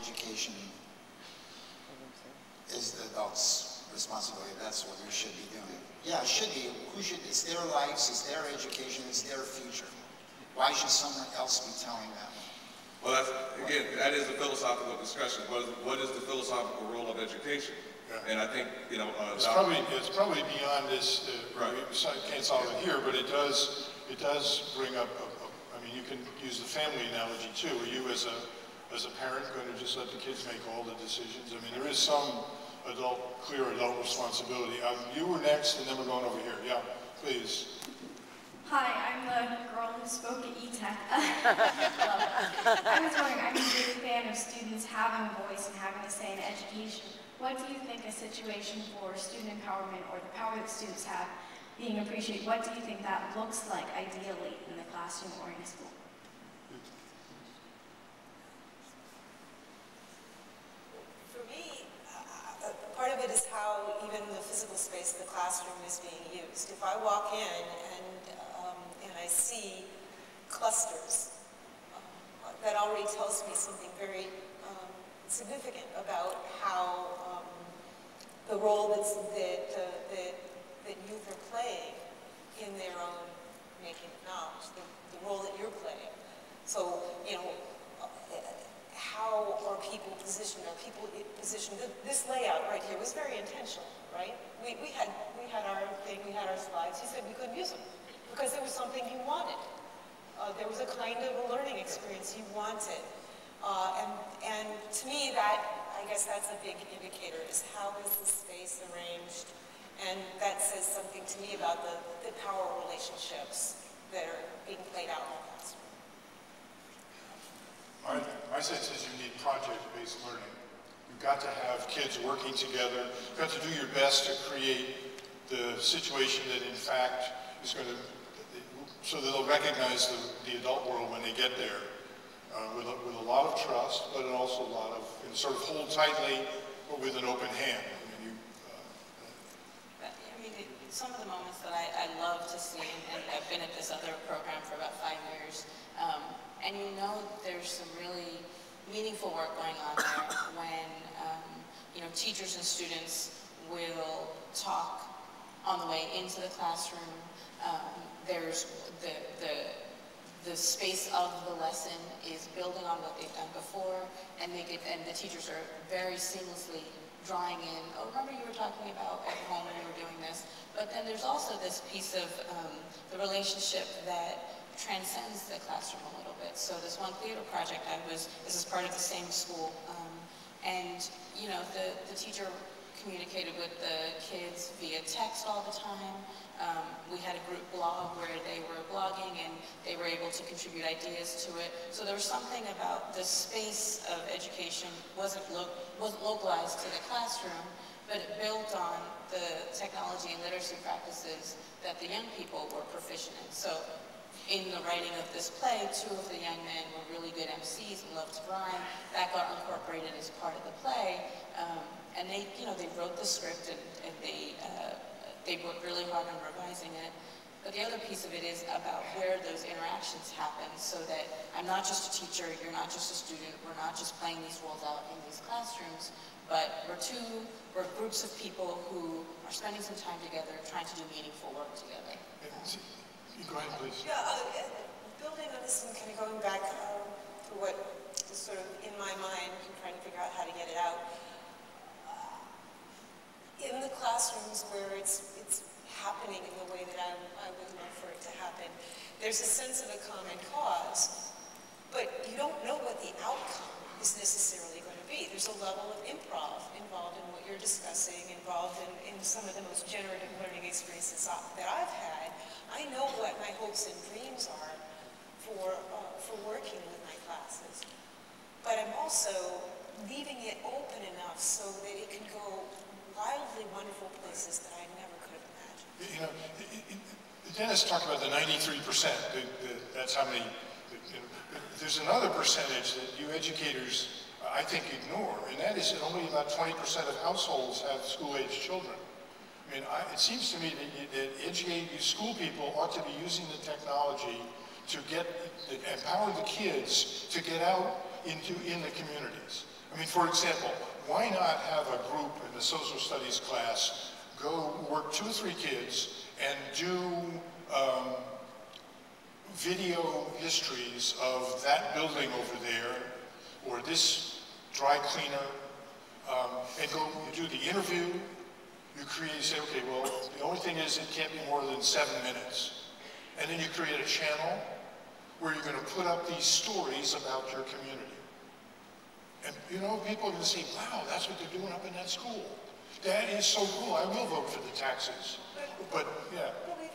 education is the adult's responsibility. That's what we should be doing. Yeah, it should be. It's their lives, it's their education, it's their future. Why should someone else be telling them? Well, again, that is a philosophical discussion. What is the philosophical role of education? Yeah. And I think, you know, it's probably beyond this. Right. We can't solve it here, but it does bring up. I mean, you can use the family analogy too. Are you, as a parent, going to just let the kids make all the decisions? I mean, there is some clear adult responsibility. You were next, and then we're going over here. Yeah, please. Hi, I'm the girl who spoke at eTech. I was wondering, I'm a big fan of students having a voice and having a say in education. What do you think a situation for student empowerment, or the power that students have being appreciated, what do you think that looks like ideally in the classroom or in school? For me, part of it is how even the physical space of the classroom is being used. If I walk in and I see clusters, that already tells me something very significant about how the role that youth are playing in their own making of knowledge, the role that you're playing. So, you know, how are people positioned? Are people positioned? This layout right here was very intentional, right? We had our thing, we had our slides. He said we couldn't use them because there was something he wanted. There was a kind of a learning experience he wanted. And to me, I guess that's a big indicator, is how is the space arranged? And that says something to me about the power relationships that are being played out in the classroom. My sense is you need project-based learning. You've got to have kids working together. You've got to do your best to create the situation that, in fact, is going to, so that they'll recognize the adult world when they get there, with a lot of trust, but also a lot of, you know, sort of hold tightly, but with an open hand. I mean, some of the moments that I love to see, and I've been at this other program for about 5 years, and you know there's some really meaningful work going on there when you know, teachers and students will talk on the way into the classroom. There's the space of the lesson is building on what they've done before, and the teachers are very seamlessly drawing in, oh, remember you were talking about at home when you were doing this. But then there's also this piece of the relationship that transcends the classroom a little bit. So this one theater project this is part of the same school, and you know, the teacher communicated with the kids via text all the time. We had a group blog where they were blogging and they were able to contribute ideas to it. So there was something about the space of education wasn't localized to the classroom, but it built on the technology and literacy practices that the young people were proficient in. So in the writing of this play, 2 of the young men were really good MCs and loved to rhyme. That got incorporated as part of the play. And they, you know, they wrote the script and they worked really hard on revising it. But the other piece of it is about where those interactions happen, so that I'm not just a teacher, you're not just a student, we're not just playing these roles out in these classrooms, but we're groups of people who are spending some time together, trying to do meaningful work together. Go ahead, please. Yeah, building on this and kind of going back to what is sort of in my mind and trying to figure out how to get it out. In the classrooms where it's happening in the way that I would love for it to happen, there's a sense of a common cause, but you don't know what the outcome is necessarily going to be. There's a level of improv involved in what you're discussing, involved in some of the most generative learning experiences that I've had. I know what my hopes and dreams are for working with my classes, but I'm also leaving it open enough so that it can go wildly wonderful places that I never could have imagined. You know, Dennis talked about the 93%. That's how many. There's another percentage that you educators, I think, ignore, and that is that only about 20% of households have school-age children. I mean, it seems to me that school people ought to be using the technology to empower the kids to get out in the communities. I mean, for example, why not have a group in the social studies class go work 2 or 3 kids and do video histories of that building over there, or this dry cleaner, and go do the interview. You say, okay, well, the only thing is it can't be more than 7 minutes. And then you create a channel where you're going to put up these stories about your community. And you know, people are going to say, wow, that's what they're doing up in that school. That is so cool. I will vote for the taxes. But yeah. But I